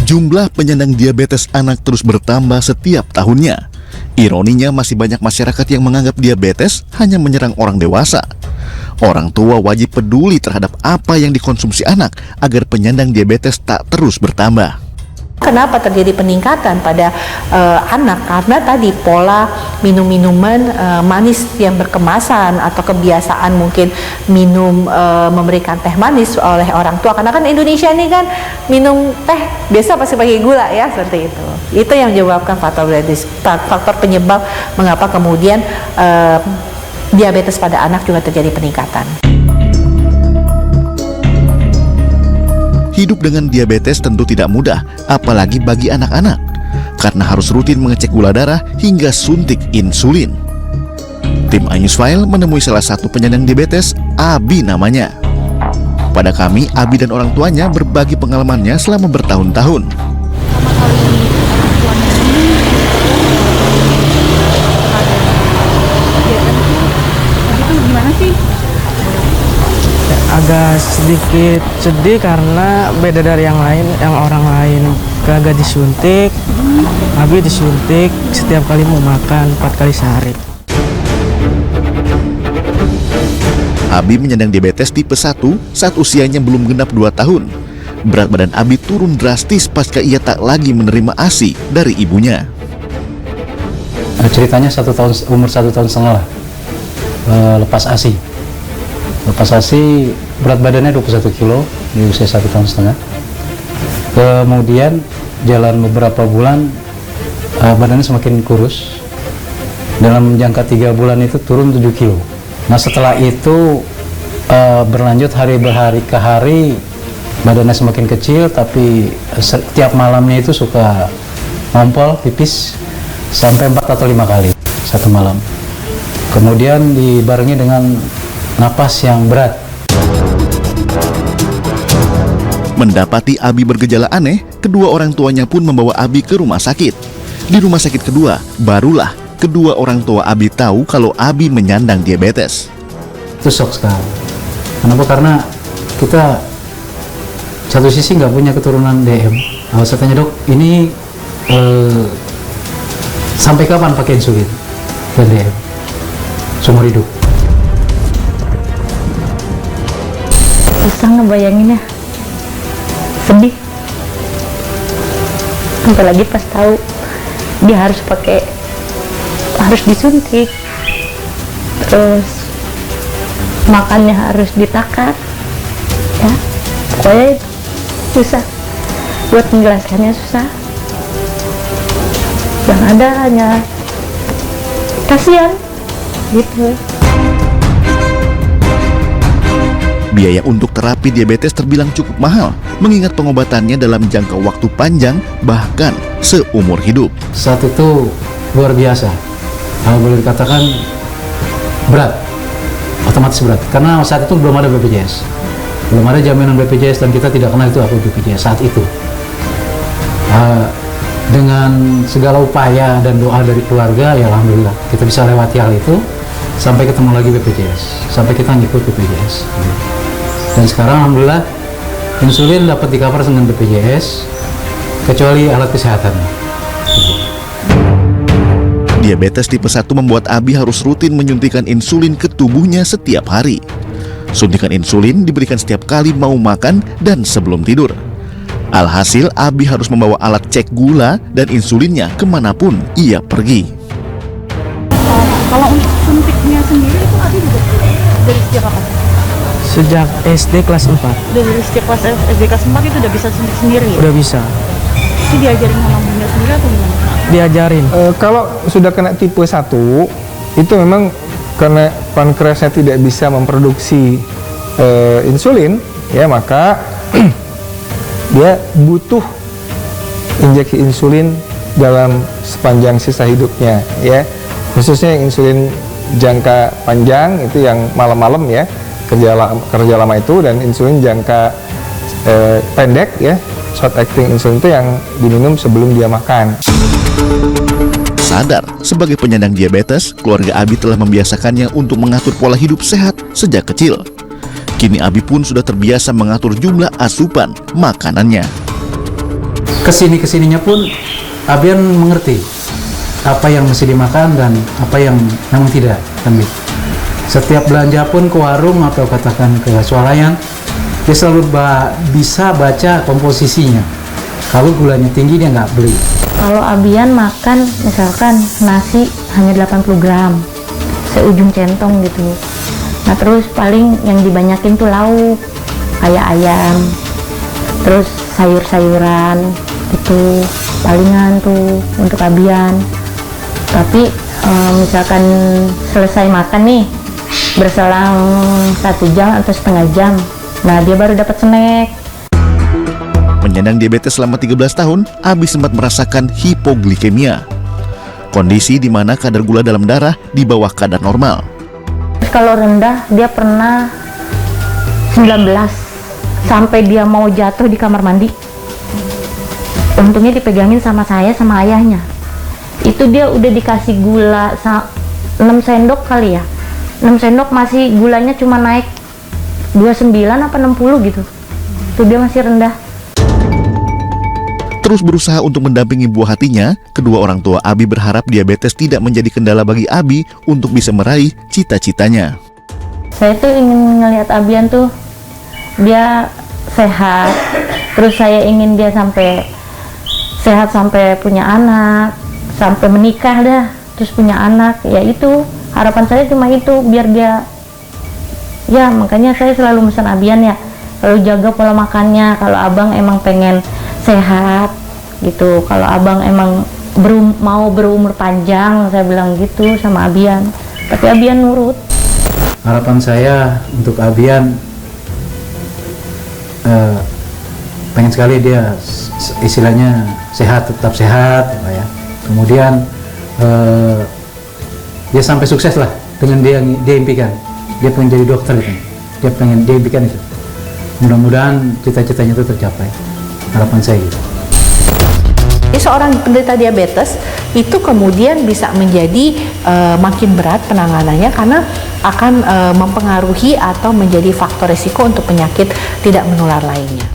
Jumlah penyandang diabetes anak terus bertambah setiap tahunnya. Ironinya, masih banyak masyarakat yang menganggap diabetes hanya menyerang orang dewasa. Orang tua wajib peduli terhadap apa yang dikonsumsi anak agar penyandang diabetes tak terus bertambah. Kenapa terjadi peningkatan pada anak? Karena tadi pola minum-minuman manis yang berkemasan atau kebiasaan mungkin minum memberikan teh manis oleh orang tua. Karena kan Indonesia ini kan minum teh biasa pasti pakai gula ya, seperti itu. Itu yang menyebabkan faktor penyebab mengapa kemudian diabetes pada anak juga terjadi peningkatan. Hidup dengan diabetes tentu tidak mudah, apalagi bagi anak-anak, karena harus rutin mengecek gula darah hingga suntik insulin. Tim iNewsFile menemui salah satu penyandang diabetes, Abi namanya. Pada kami, Abi dan orang tuanya berbagi pengalamannya selama bertahun-tahun. Agak sedikit sedih karena beda dari yang lain, yang orang lain kagak disuntik, Abi disuntik setiap kali mau makan 4 kali sehari. Abi menyandang diabetes tipe 1 saat usianya belum genap 2 tahun. Berat badan Abi turun drastis pasca ia tak lagi menerima ASI dari ibunya. Ceritanya umur 1,5 tahun lah, lepas ASI. Lepas ASI berat badannya 21 kilo di usia 1,5 tahun. Kemudian jalan beberapa bulan badannya semakin kurus. Dalam jangka 3 bulan itu turun 7 kilo. Nah setelah itu berlanjut hari ke hari, badannya semakin kecil, tapi setiap malamnya itu suka ngompol, pipis sampai 4 atau 5 kali satu malam. Kemudian dibarengi dengan napas yang berat. Mendapati Abi bergejala aneh, kedua orang tuanya pun membawa Abi ke rumah sakit. Di rumah sakit kedua, barulah kedua orang tua Abi tahu kalau Abi menyandang diabetes. Itu shock sekali. Kenapa? Karena kita satu sisi nggak punya keturunan DM. Saya tanya, dok, ini sampai kapan pakai insulin dan DM? Seumur hidup. Susah ngebayanginnya, sedih, apalagi pas tahu dia harus disuntik, terus makannya harus ditakar, ya pokoknya itu susah, buat menjelaskannya susah, yang ada hanya kasihan gitu. Biaya untuk terapi diabetes terbilang cukup mahal, mengingat pengobatannya dalam jangka waktu panjang, bahkan seumur hidup. Saat itu luar biasa, kalau boleh dikatakan berat, otomatis berat. Karena saat itu belum ada BPJS, belum ada jaminan BPJS, dan kita tidak kenal itu apa BPJS saat itu. Dengan segala upaya dan doa dari keluarga, ya alhamdulillah kita bisa lewati hal itu sampai ketemu lagi BPJS, sampai kita ngikut BPJS. Dan sekarang alhamdulillah insulin dapat di-cover dengan BPJS kecuali alat kesehatan. Diabetes tipe 1 membuat Abi harus rutin menyuntikkan insulin ke tubuhnya setiap hari. Suntikan insulin diberikan setiap kali mau makan dan sebelum tidur. Alhasil Abi harus membawa alat cek gula dan insulinnya kemanapun ia pergi. Kalau untuk suntiknya sendiri itu Abi juga dari sejak kapan? Sejak SD kelas 4. Dari sejak kelas SD kelas 4 itu udah bisa suntik sendiri ya? Udah bisa. Itu diajarin sama bunda sendiri atau gimana? Diajarin. Kalau sudah kena tipe 1, itu memang karena pankreasnya tidak bisa memproduksi insulin, ya maka dia butuh injeksi insulin dalam sepanjang sisa hidupnya, ya. Khususnya yang insulin jangka panjang itu yang malam-malam ya, kerja lama itu, dan insulin jangka pendek ya, short acting insulin itu yang diminum sebelum dia makan. Sadar sebagai penyandang diabetes, keluarga Abi telah membiasakannya untuk mengatur pola hidup sehat sejak kecil. Kini Abi pun sudah terbiasa mengatur jumlah asupan makanannya. Kesininya pun Abian mengerti apa yang mesti dimakan dan apa yang memang tidak. Setiap belanja pun ke warung atau katakan ke swalayan, dia selalu bisa baca komposisinya. Kalau gulanya tinggi dia nggak beli. Kalau Abian makan misalkan nasi hanya 80 gram, seujung centong gitu. Nah terus paling yang dibanyakin tuh lauk, kayak ayam, terus sayur-sayuran itu palingan tuh untuk Abian. Tapi misalkan selesai makan nih, berselang 1 jam atau setengah jam, nah dia baru dapat snack. Penyandang diabetes selama 13 tahun, Abi sempat merasakan hipoglikemia. Kondisi di mana kadar gula dalam darah di bawah kadar normal. Kalau rendah dia pernah 19 sampai dia mau jatuh di kamar mandi. Untungnya dipegangin sama saya sama ayahnya. Itu dia udah dikasih gula 6 sendok kali ya. 6 sendok masih gulanya cuma naik 29 apa 60 gitu. Itu dia masih rendah. Terus berusaha untuk mendampingi buah hatinya, kedua orang tua Abi berharap diabetes tidak menjadi kendala bagi Abi untuk bisa meraih cita-citanya. Saya tuh ingin ngelihat Abian tuh dia sehat, terus saya ingin dia sampai sehat sampai punya anak, sampai menikah dah, terus punya anak. Ya itu harapan saya cuma itu, biar dia, ya makanya saya selalu pesan Abian ya, selalu jaga pola makannya. Kalau abang emang pengen sehat gitu, kalau abang emang mau berumur panjang, saya bilang gitu sama Abian. Tapi Abian nurut. Harapan saya untuk Abian, pengen sekali dia istilahnya sehat, tetap sehat ya. Kemudian dia sampai sukses lah dengan dia impikan. Dia pengen jadi dokter gitu. Dia impikan itu. Mudah-mudahan cita-citanya itu tercapai. Harapan saya gitu. Seorang penderita diabetes itu kemudian bisa menjadi makin berat penanganannya karena akan mempengaruhi atau menjadi faktor risiko untuk penyakit tidak menular lainnya.